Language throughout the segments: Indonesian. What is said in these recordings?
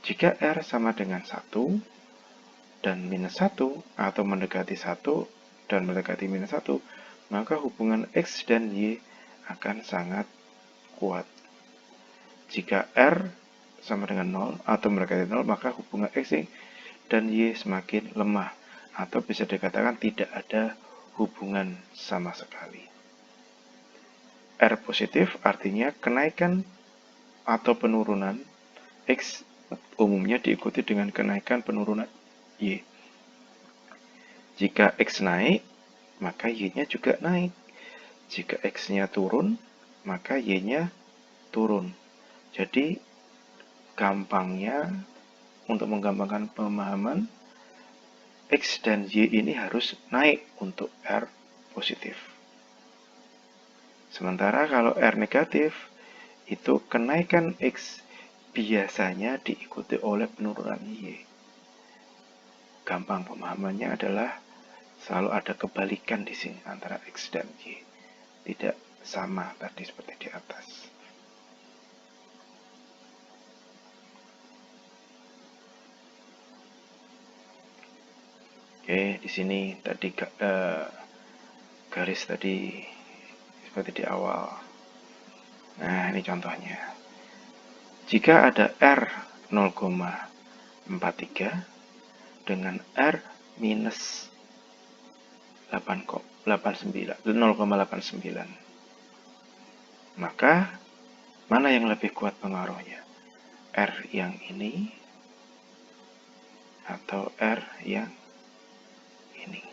Jika R sama dengan 1 dan minus 1 atau mendekati 1 dan mendekati minus 1, maka hubungan X dan Y akan sangat kuat. Jika R sama dengan 0 atau mendekati 0, maka hubungan X dan Y semakin lemah atau bisa dikatakan tidak ada hubungan sama sekali. R positif artinya kenaikan atau penurunan X umumnya diikuti dengan kenaikan penurunan Y. Jika X naik, maka Y-nya juga naik. Jika X-nya turun, maka Y-nya turun. Jadi, gampangnya, untuk menggampangkan pemahaman, X dan Y ini harus naik untuk R positif. Sementara kalau R negatif, itu kenaikan X biasanya diikuti oleh penurunan Y. Gampang pemahamannya adalah selalu ada kebalikan di sini antara X dan Y. Tidak sama tadi seperti di atas. Oke, di sini tadi garis tadi seperti di awal. Nah, ini contohnya. Jika ada R 0,43 dengan R minus 0,89, maka mana yang lebih kuat pengaruhnya? R yang ini atau R yang ini?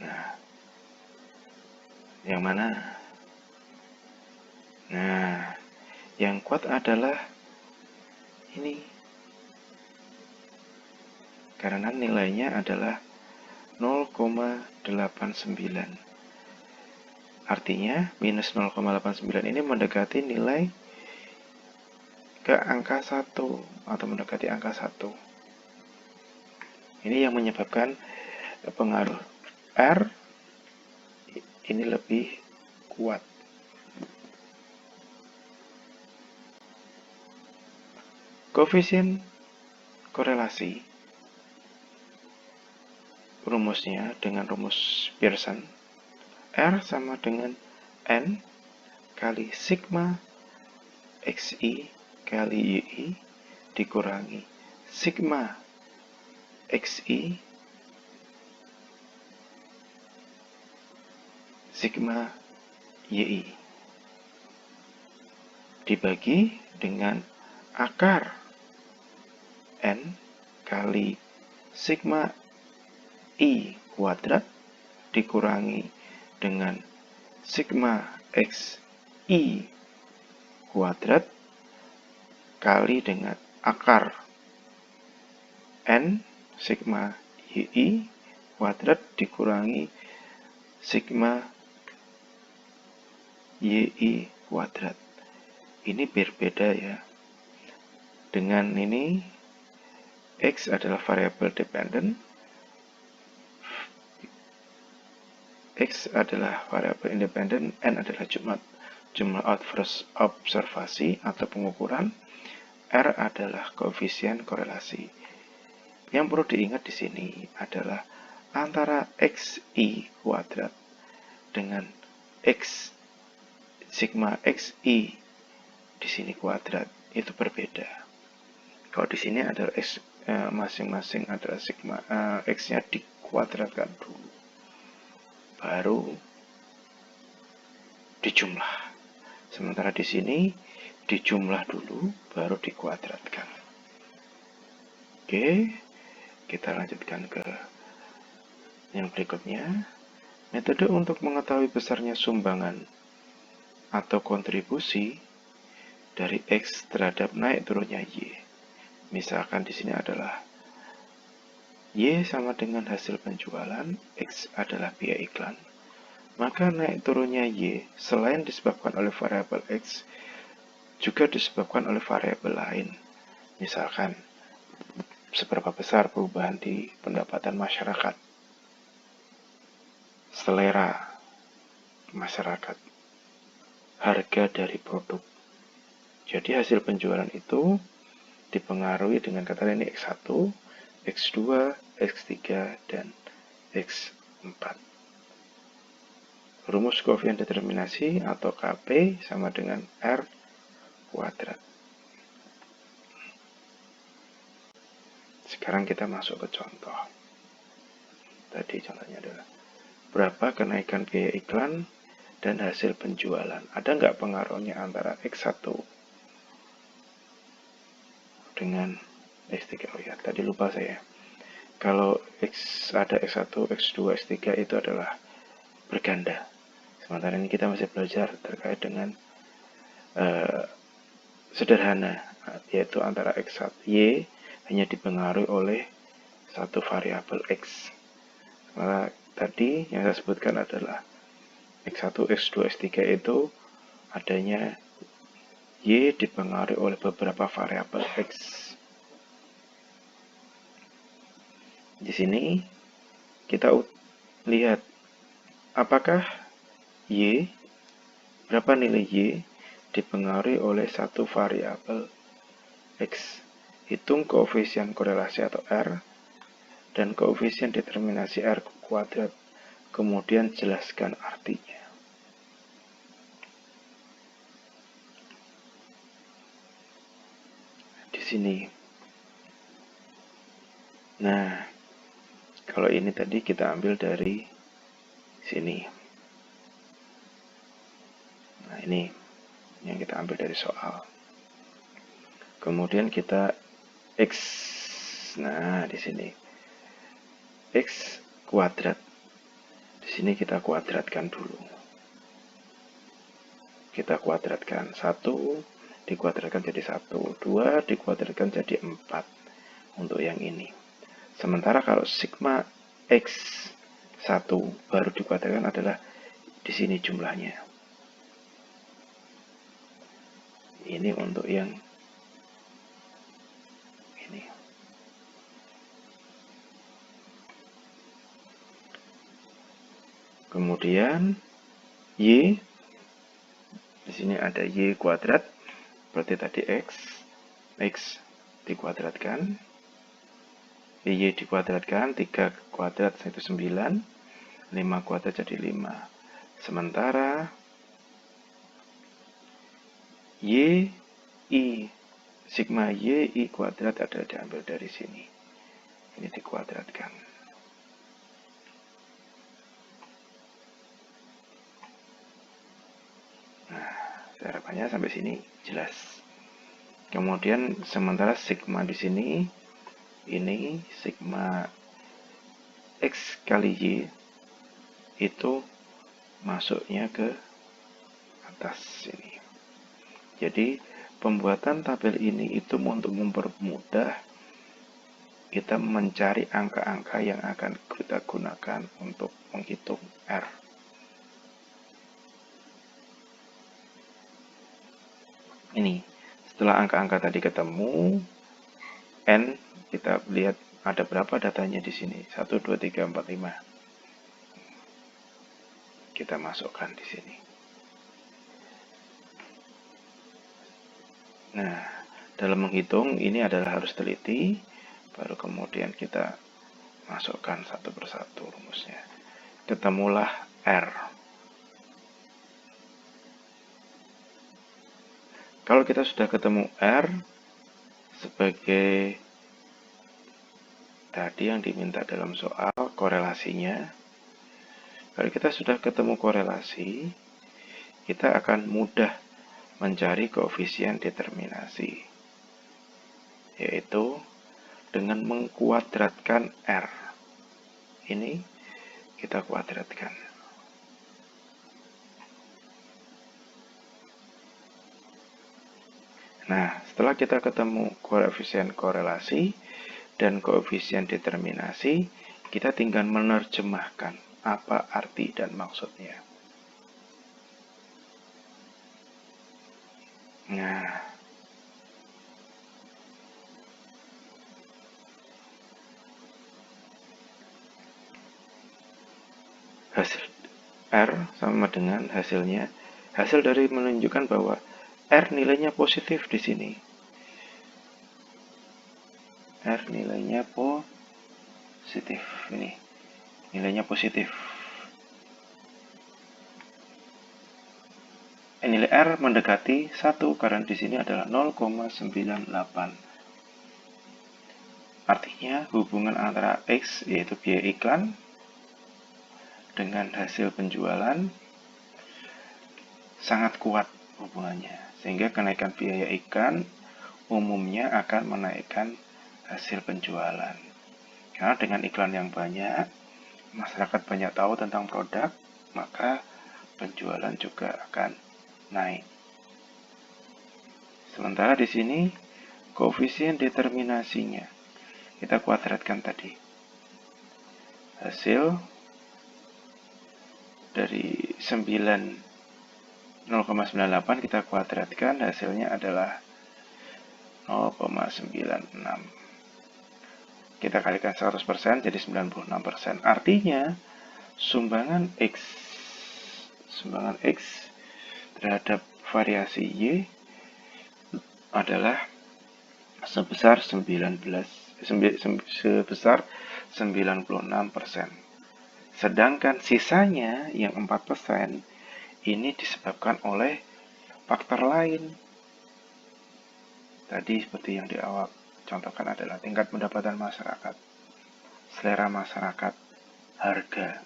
Nah, yang mana? Nah, yang kuat adalah ini. Karena nilainya adalah 0,89. Artinya, minus 0,89 ini mendekati nilai ke angka 1 atau mendekati angka 1. Ini yang menyebabkan pengaruh R ini lebih kuat. Koefisien korelasi rumusnya dengan rumus Pearson, R sama dengan N kali sigma XI kali YI dikurangi sigma XI sigma YI dibagi dengan akar N kali sigma I kuadrat dikurangi dengan sigma XI kuadrat kali dengan akar N sigma YI kuadrat dikurangi sigma YI kuadrat. Ini berbeda ya. Dengan ini, X adalah variabel dependen, X adalah variabel independen, N adalah jumlah observasi atau pengukuran, R adalah koefisien korelasi. Yang perlu diingat di sini adalah antara XI kuadrat dengan X sigma XI di sini kuadrat itu berbeda. Kalau di sini adalah X masing-masing adalah sigma X-nya dikuadratkan dulu, baru dijumlah. Sementara di sini dijumlah dulu, baru dikuadratkan. Oke, kita lanjutkan ke yang berikutnya. Metode untuk mengetahui besarnya sumbangan atau kontribusi dari X terhadap naik turunnya Y. Misalkan di sini adalah Y sama dengan hasil penjualan, X adalah biaya iklan. Maka naik turunnya Y selain disebabkan oleh variabel X, juga disebabkan oleh variabel lain. Misalkan, seberapa besar perubahan di pendapatan masyarakat, selera masyarakat, harga dari produk. Jadi hasil penjualan itu dipengaruhi dengan kata lain X1, X2, X3, dan X4. Rumus koefisien determinasi atau KP sama dengan R kuadrat. Sekarang kita masuk ke contoh. Tadi contohnya adalah berapa kenaikan biaya iklan dan hasil penjualan. Ada nggak pengaruhnya antara X1 dengan X3? Oh ya, tadi lupa saya. Kalau ada X1, X2, X3 itu adalah berganda. Sementara ini kita masih belajar terkait dengan sederhana, yaitu antara X1, Y hanya dipengaruhi oleh satu variabel X. Sementara tadi yang saya sebutkan adalah X1, X2, X3 itu adanya Y dipengaruhi oleh beberapa variabel X. Di sini kita lihat apakah Y, berapa nilai Y dipengaruhi oleh satu variabel X. Hitung koefisien korelasi atau R dan koefisien determinasi R kuadrat. Kemudian jelaskan artinya. Di sini. Nah, kalau ini tadi kita ambil dari sini. Nah, ini yang kita ambil dari soal. Kemudian kita X. Nah, di sini. X kuadrat. Di sini kita kuadratkan dulu. Kita kuadratkan 1 dikuadratkan jadi 1, 2 dikuadratkan jadi 4 untuk yang ini. Sementara kalau sigma X1 baru dikuadratkan adalah di sini jumlahnya. Ini untuk yang ini. Kemudian Y, di sini ada Y kuadrat, berarti tadi X dikuadratkan, Y dikuadratkan, 3 kuadrat itu 9, 5 kuadrat jadi 5. Sementara Y, I, sigma Y, I kuadrat adalah diambil dari sini. Ini dikuadratkan. Nah, harapannya sampai sini jelas. Kemudian sementara sigma di sini, ini sigma X kali Y itu masuknya ke atas sini. Jadi pembuatan tabel ini itu untuk mempermudah kita mencari angka-angka yang akan kita gunakan untuk menghitung R. Ini, setelah angka-angka tadi ketemu, N, kita lihat ada berapa datanya di sini. 1, 2, 3, 4, 5. Kita masukkan di sini. Nah, dalam menghitung ini adalah harus teliti, baru kemudian kita masukkan satu persatu rumusnya. Ketemulah R. Kalau kita sudah ketemu R sebagai tadi yang diminta dalam soal korelasinya, kalau kita sudah ketemu korelasi, kita akan mudah mencari koefisien determinasi, yaitu dengan mengkuadratkan R. Ini kita kuadratkan. Nah, setelah kita ketemu koefisien korelasi dan koefisien determinasi, kita tinggal menerjemahkan apa arti dan maksudnya. Nah, hasil R sama dengan hasilnya Hasil dari menunjukkan bahwa R nilainya positif di sini. R nilainya positif. Ini nilainya positif. Nilai R mendekati 1 karena di sini adalah 0,98. Artinya hubungan antara X yaitu biaya iklan dengan hasil penjualan sangat kuat hubungannya, sehingga kenaikan biaya iklan umumnya akan menaikkan hasil penjualan. Karena dengan iklan yang banyak, masyarakat banyak tahu tentang produk, maka penjualan juga akan naik. Sementara di sini koefisien determinasinya kita kuadratkan tadi. Hasil dari 0,98 kita kuadratkan, hasilnya adalah 0,96. Kita kalikan 100% jadi 96%. Artinya sumbangan X terhadap variasi Y adalah sebesar 96%. Sedangkan sisanya yang 4% ini disebabkan oleh faktor lain. Tadi seperti yang di awal contohkan adalah tingkat pendapatan masyarakat, selera masyarakat, harga.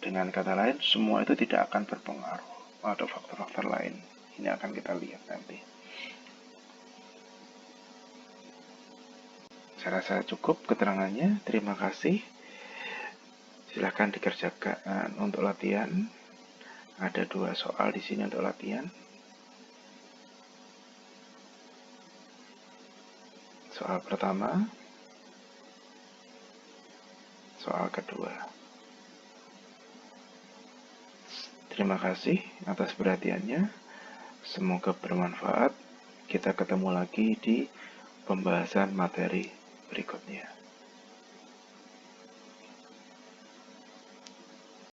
Dengan kata lain, semua itu tidak akan berpengaruh atau faktor-faktor lain. Ini akan kita lihat nanti. Saya rasa cukup keterangannya. Terima kasih. Silahkan dikerjakan untuk latihan. Ada 2 soal di sini untuk latihan. Soal pertama, soal kedua. Terima kasih atas perhatiannya. Semoga bermanfaat. Kita ketemu lagi di pembahasan materi berikutnya.